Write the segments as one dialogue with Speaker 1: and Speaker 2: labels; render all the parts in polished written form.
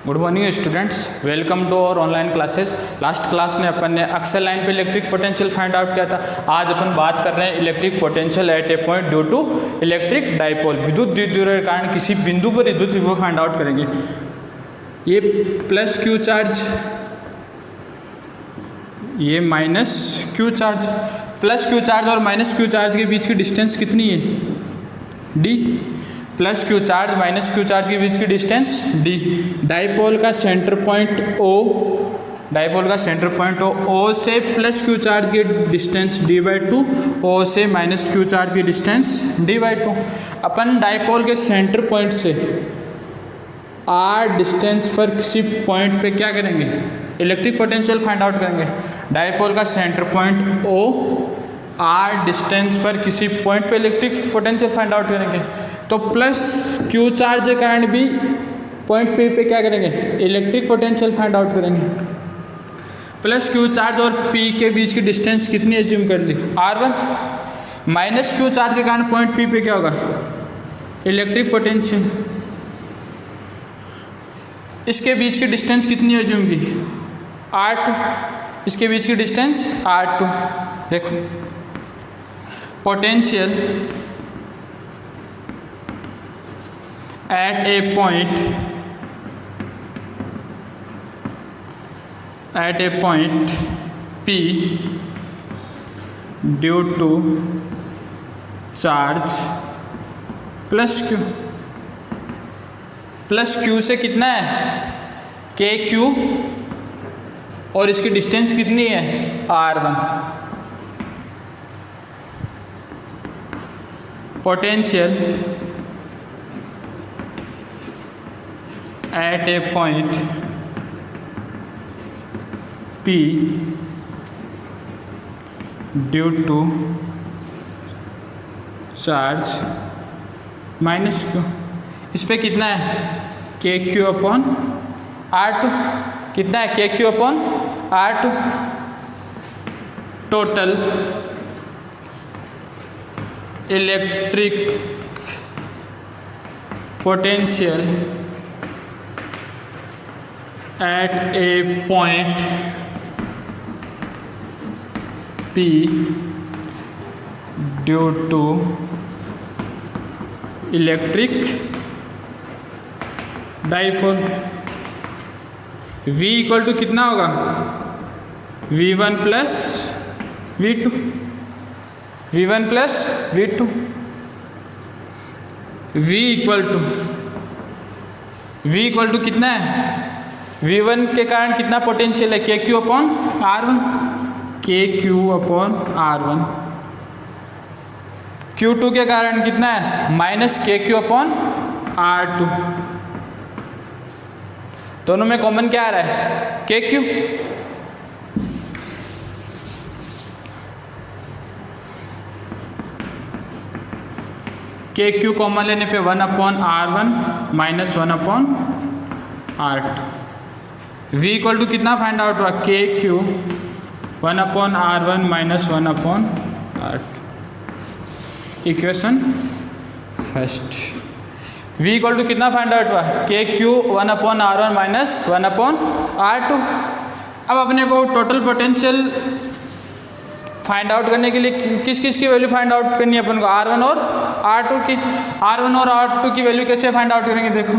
Speaker 1: Good morning students, welcome to our online classes. Last class में अपन ने अक्सर लाइन पे इलेक्ट्रिक पोटेंशियल फाइंड आउट किया था। आज अपन बात कर रहे हैं electric potential at a point due to electric dipole. विद्युत द्विध्रुव के कारण किसी बिंदु पर विद्युत विभव फाइंड आउट करेंगे। ये प्लस क्यू चार्ज, ये minus Q charge. Plus Q charge और माइनस क्यू चार्ज के बीच की डिस्टेंस कितनी है? D. Plus Q charge minus Q charge के बीच की डिस्टेंस डी। डाइपोल का सेंटर पॉइंट ओ, डाइपोल का सेंटर पॉइंट ओ से प्लस क्यू चार्ज की डिस्टेंस डी बाई टू, ओ से माइनस क्यू चार्ज की distance D by two. Upon dipole के centre point से आर डिस्टेंस पर किसी पॉइंट पे क्या करेंगे? इलेक्ट्रिक पोटेंशियल फाइंड आउट करेंगे। डाइपोल का centre point O, r distance पर किसी पॉइंट पे इलेक्ट्रिक पोटेंशियल फाइंड आउट करेंगे। तो प्लस क्यू चार्ज के कारण भी पॉइंट पे क्या करेंगे? इलेक्ट्रिक पोटेंशियल फाइंड आउट करेंगे। प्लस क्यू चार्ज और पी के बीच की डिस्टेंस कितनी एज्यूम कर ली? R1। माइनस क्यू चार्ज के कारण पॉइंट पी पे क्या होगा? Electric potential. इसके बीच की डिस्टेंस कितनी एज्यूम की? R2। इसके बीच की डिस्टेंस R2। देखो, potential at a point P due to charge plus Q. Plus Q से कितना है? के क्यू, और इसकी डिस्टेंस कितनी है? R1। Potential at a point P due to charge minus Q. इस पे कितना है? K q upon R2। कितना है? K q upon R2। Total electric potential at a point P due to electric dipole V equal to कितना होगा? V1 plus V2। V1 plus V2। V equal to कितना है? V1 के कारण कितना potential है? K q upon R1। के q upon R1। Q2 के कारण कितना है? माइनस के क्यू अपॉन R2। दोनों में कॉमन क्या आ रहा है? K Q. के क्यू कॉमन लेने पे 1 upon R1 minus 1 upon R2। V equal to कितना फाइंड आउट हुआ? K q 1 upon R1 minus 1 upon R2। Equation first. V equal to कितना फाइंड आउट हुआ? K q 1 upon R1 minus 1 upon R2। अब अपने को total potential find out करने के लिए किस किस की वैल्यू फाइंड आउट करनी है अपन को? R1 और R2 की। R1 और R2 की वैल्यू कैसे फाइंड आउट करेंगे? देखो,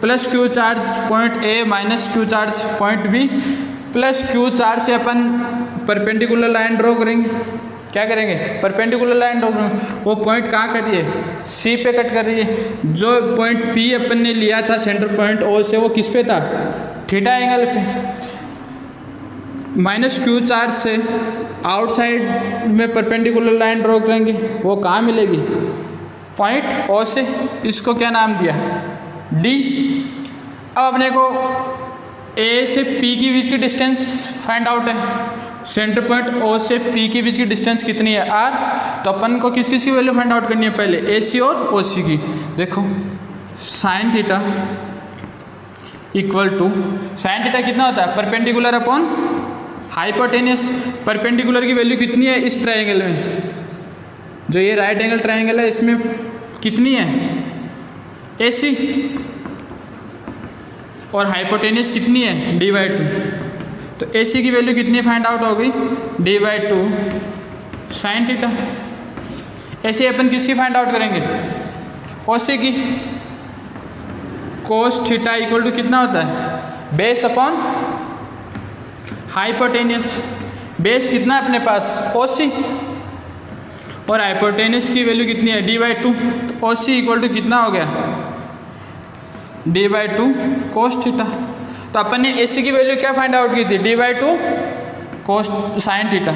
Speaker 1: plus Q charge point a minus Q charge point b. Plus Q charge से अपन परपेंडिकुलर लाइन ड्रॉ करेंगे। क्या करेंगे? परपेंडिकुलर लाइन ड्रॉ करेंगे। वो पॉइंट कहाँ कर रही है? सी पे कट कर रही है। जो पॉइंट पी अपन ने लिया था सेंटर पॉइंट ओ से, वो किस पे था? थीटा एंगल पे। माइनस क्यू चार्ज से आउटसाइड में परपेंडिकुलर लाइन ड्रॉ करेंगे। वो कहाँ मिलेगी? पॉइंट ओ से। इसको क्या नाम दिया? डी। अब अपने को ए से पी के बीच की डिस्टेंस फाइंड आउट है। सेंटर पॉइंट ओ से पी के बीच की डिस्टेंस कितनी है? आर। तो अपन को किस किस की वैल्यू फाइंड आउट करनी है? पहले ए सी और ओ सी की। देखो, sine theta equal to, sine theta कितना होता है? Perpendicular upon hypotenuse. परपेंडिकुलर की वैल्यू कितनी है इस ट्रायंगल में? जो ये राइट एंगल ट्रायंगल है इसमें कितनी है? AC। और हाइपोटेन्यूज कितनी है d/2, तो AC की वैल्यू कितनी फाइंड आउट हो गई d/2 साइन थीटा। ऐसे अपन किसकी फाइंड आउट करेंगे OC की। कोस थीटा इक्वल टू कितना होता है बेस अपॉन हाइपोटेन्यूज। बेस कितना है अपने पास OC और हाइपोटेन्यूज की वैल्यू कितनी है d/2, तो OC इक्वल टू कितना हो गया d/2 कोस थीटा। तो अपन ने AC की वैल्यू क्या फाइंड आउट की थी d/2 कोस साइन थीटा,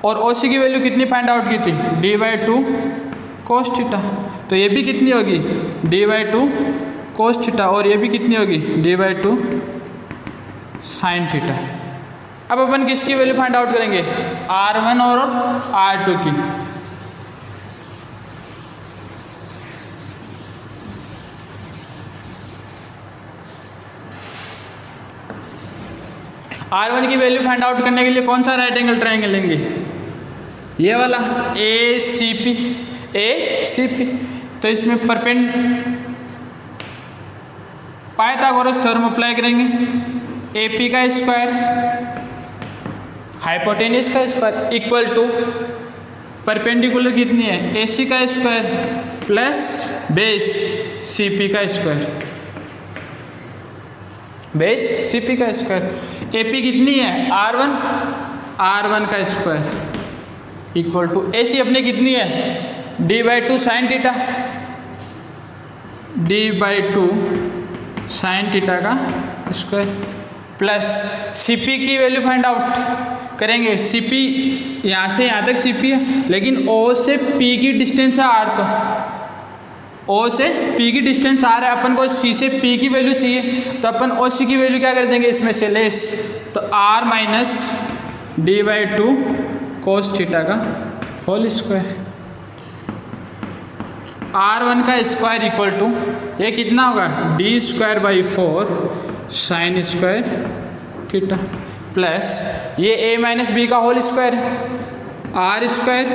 Speaker 1: और OC की वैल्यू कितनी फाइंड आउट की थी d/2 कोस थीटा। तो ये भी कितनी होगी d/2 कोस थीटा, और ये भी कितनी होगी d/2 साइन थीटा। अब अपन किसकी वैल्यू फाइंड आउट करेंगे R1 और R2 की। R1 की वैल्यू फाइंड आउट करने के लिए कौन सा राइट एंगल ट्रायंगल लेंगे, ये वाला ACP। तो इसमें पाइथागोरस थ्योरम अप्लाई करेंगे। AP का स्क्वायर हाइपोटेन्यूज का स्क्वायर इक्वल टू परपेंडिकुलर कितनी है AC का स्क्वायर प्लस बेस CP का स्क्वायर, बेस CP का स्क्वायर। AP कितनी है R1 का स्क्वायर इक्वल टू AC अपनी कितनी है d/2 sine theta, d/2 sine theta का स्क्वायर प्लस CP की वैल्यू फाइंड आउट करेंगे। CP यहाँ से यहाँ तक CP है, लेकिन O से P की डिस्टेंस है R, तो O से P की डिस्टेंस R है, अपन को C से P की वैल्यू चाहिए, तो अपन OC की वैल्यू क्या कर देंगे इसमें से लेस, तो R minus d/2 cos theta का होल स्क्वायर। R1 का स्क्वायर इक्वल टू ये कितना होगा d²/4 sine square theta plus ये A माइनस B का whole square R²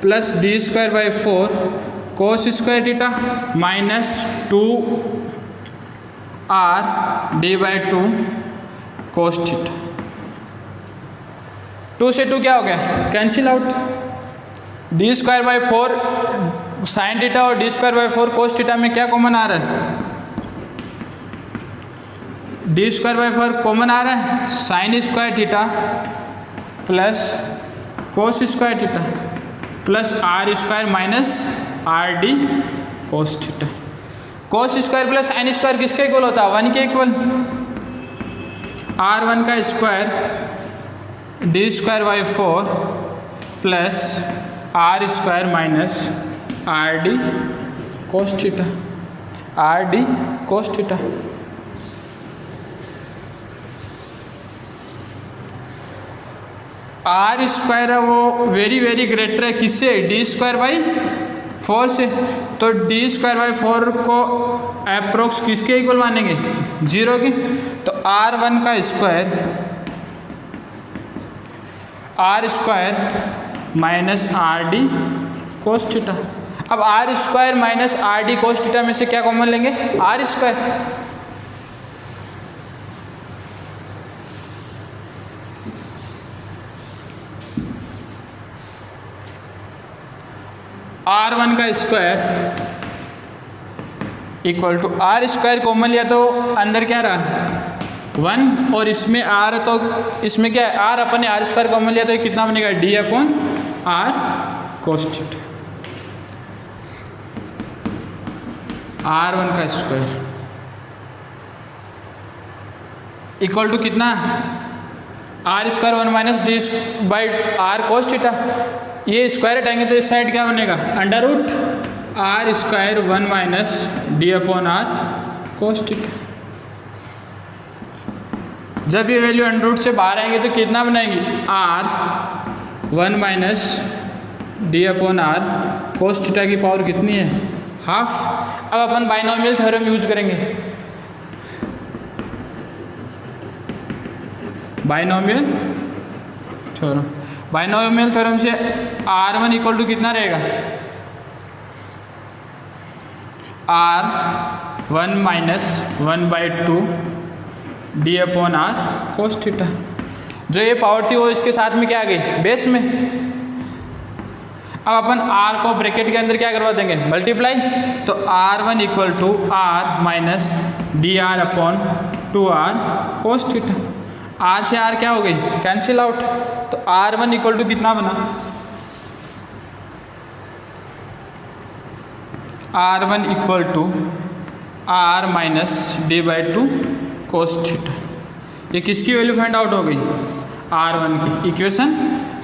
Speaker 1: plus d²/4 cos square theta minus 2R d/2 cos theta. 2 से 2 क्या हो गया cancel out, d²/4 sine theta और d²/4 कोस थीटा में क्या कॉमन आ रहा है d²/4 कॉमन आ रहा है, sign square theta plus cos square theta plus R² minus RD cos theta. Cos square plus sine square किसके इक्वल होता है 1 के इक्वल। R1 का square d²/4 plus R² minus RD cos theta, RD cos theta. R² है वो very greater है किससे d²/4 से, तो d²/4 को अप्रोक्स किसके इक्वल मानेंगे 0 के, तो R1 का square R² minus RD cos theta. अब R² minus RD cos theta में से क्या कॉमन लेंगे R², R1 का square equal to R² common लिया तो अंदर क्या रहा 1 और इसमें R, तो इसमें क्या है R अपन ने R² कॉमन लिया तो ये कितना बनेगा d/r कोस थीटा। R1 का स्क्वायर इक्वल टू कितना R² 1 minus d/r cos theta. ये स्क्वायर हटाएंगे तो इस साइड क्या बनेगा √R² 1 minus d/r cos theta. जब ये वैल्यू √ से बाहर आएंगे तो कितना बनाएंगे R 1 minus d/r cos theta की पावर कितनी है हाफ। अब अपन बाइनोमियल थ्योरम यूज करेंगे, बाइनोमियल थ्योरम से R1 इक्वल टू कितना रहेगा R 1 minus 1/2 d upon r cos theta. जो ये पावर थी वो इसके साथ में क्या आ गई, बेस में। अब अपन r को ब्रैकेट के अंदर क्या करवा देंगे, मल्टीप्लाई। तो r1 equal to r minus d r upon 2r cos theta. r से r क्या हो गई, कैंसिल आउट। तो r1 इक्वल टू कितना बना, r1 equal to r minus d/2 cos theta. ये किसकी वैल्यू फाइंड आउट हो गई, r1 की, इक्वेशन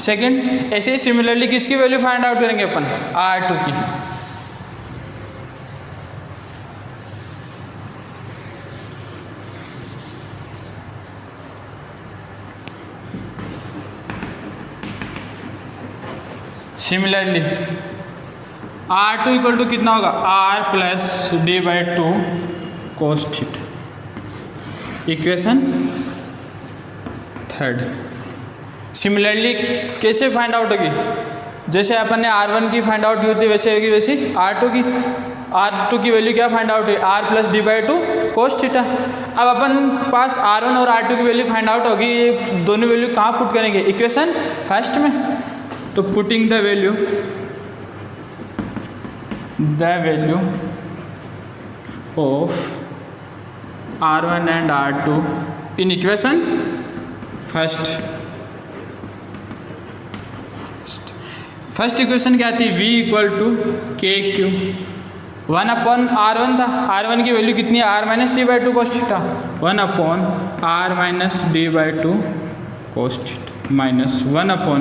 Speaker 1: सेकेंड। ऐसे ही सिमिलरली किसकी वैल्यू फाइंड आउट करेंगे अपन, r2 की। सिमिलरली r2 इक्वल टू कितना होगा, r plus d/2 cos theta, equation third. Similarly कैसे फाइंड आउट होगी, जैसे अपन ने r1 की फाइंड आउट की होती है वैसे होगी, वैसे r2 की वैल्यू क्या फाइंड आउट हुई, r plus d/2 cos theta. अब अपन पास r1 और r2 की वैल्यू फाइंड आउट होगी, ये दोनों वैल्यू कहाँ पुट करेंगे, इक्वेशन फर्स्ट में। तो putting the value of r1 and r2 in equation first equation क्या थी, v equal to k q 1 upon r1 था। r1 की वैल्यू कितनी है, r minus d/2 cos theta. 1 upon r minus d/2 cos theta minus 1 upon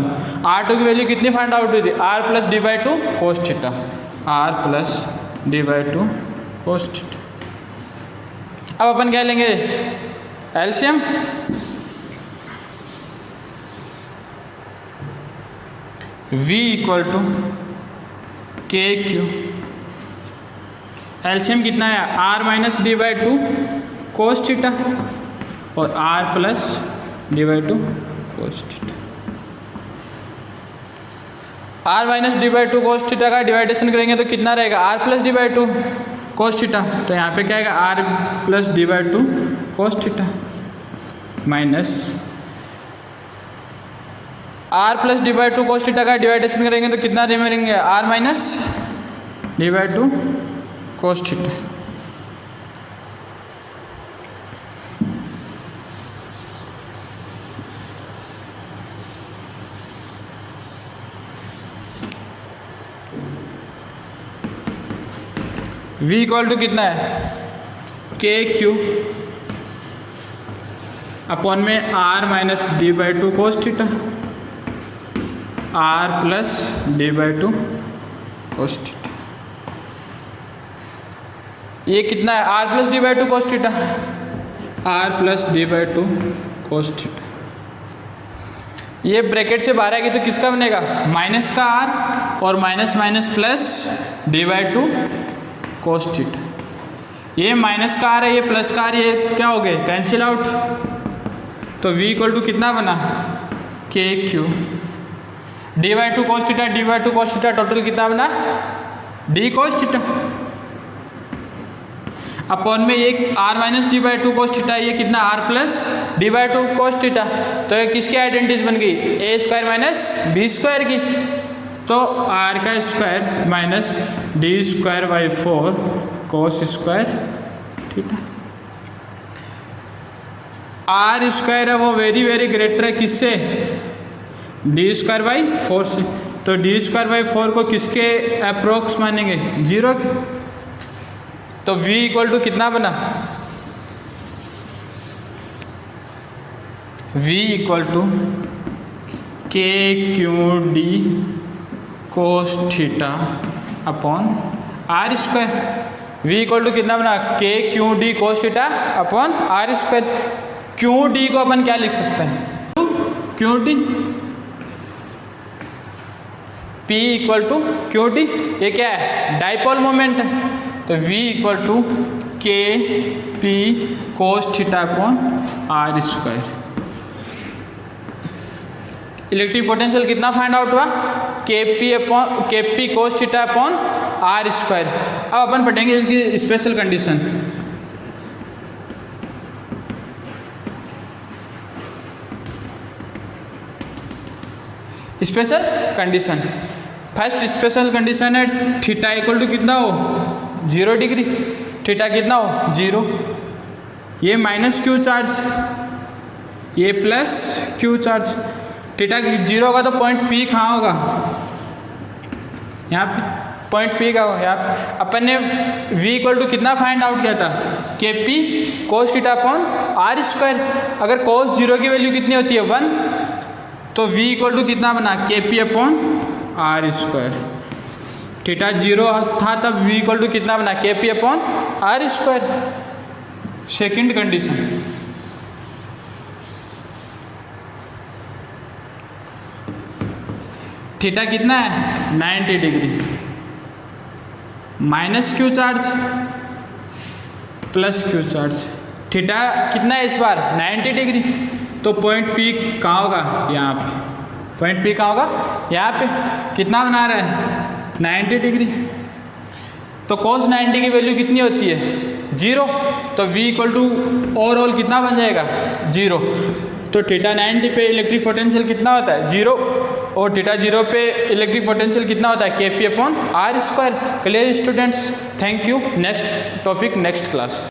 Speaker 1: r2 की value कितनी find out हुई थी, r plus d/2 cos theta, r plus d/2 cos theta. अब अपन क्या लेंगे, LCM. v equal to k Q, LCM कितना है, r minus d/2 cos theta और r plus d/2 cos theta. r minus d/2 cos theta का division करेंगे तो कितना रहेगा, r plus d/2 cos theta. तो यहाँ पे क्या आएगा, r plus d/2 cos theta minus r plus d/2 cos theta का डिवाइडेशन करेंगे तो कितना रिमेनिंग है, r minus d/2 cos theta. v equal to कितना है, के क्यू अपॉन में r minus d/2 cos theta, r plus d/2 cos theta. ये कितना है, r plus d/2 cos theta, r plus d/2 cos theta. ये bracket से बाहर आएगी तो किसका बनेगा, माइनस का r और minus minus plus d/2 cos theta. ये माइनस का r है, ये प्लस का r, ये क्या हो गए, कैंसिल आउट। तो v इक्वल टू कितना बना, k Q d/2 cos theta, d/2 cos theta, total कितना बना, d कोस थीटा अपॉन में एक r minus d/2 cos theta, ये कितना r plus d/2 cos theta. तो ये किसकी आइडेंटिटीज बन गई, a square minus b square की। तो r का square minus d square by 4 cos square theta. r square है वो वेरी ग्रेटर है किससे, d स्क्वायर बाई 4 से। तो d स्क्वायर बाई 4 को किसके अप्रोक्स मानेंगे, 0। तो v इक्वल टू कितना बना, v equal to k q d cos theta upon r square. v equal to कितना बना, k q d cos theta upon r square. Q d को अपन क्या लिख सकते हैं, q d, p equal to q d, ये क्या है, डाइपोल मोमेंट है। तो v equal to k p cos theta upon r square. Electric potential कितना फाइंड आउट हुआ, k p cos theta upon r square. अब अपन पढ़ेंगे इसकी special condition. Special condition. First special condition है थीटा इक्वल टू कितना हो 0 degree, theta कितना हो 0, ये माइनस क्यू चार्ज, ये प्लस क्यू चार्ज। थीटा 0 होगा तो पॉइंट पी कहाँ होगा, यहाँ पे पॉइंट पी का होगा। यहाँ पे अपन ने v इक्वल टू कितना फाइंड आउट किया था, k p cos theta upon are square. अगर कोस 0 की वैल्यू कितनी होती है 1, तो v इक्वल टू कितना बना K P upon are square. Theta 0 था तब v इक्वल टू कितना बना K P upon are square. Second condition, theta कितना है 90 degree, minus Q charge plus Q charge. Theta कितना है इस बार 90 डिग्री, तो पॉइंट पी कहाँ होगा, यहाँ पे। पॉइंट पी कहाँ होगा, यहाँ पे। कितना बना रहा है 90 डिग्री, तो cos 90 की वैल्यू कितनी होती है 0, तो v इक्वल टू ओवरऑल कितना बन जाएगा 0। तो थीटा 90 पे इलेक्ट्रिक पोटेंशियल कितना होता है 0, और थीटा 0 पे इलेक्ट्रिक पोटेंशियल कितना होता है K P upon are square. Clear students, thank you. Next topic next class.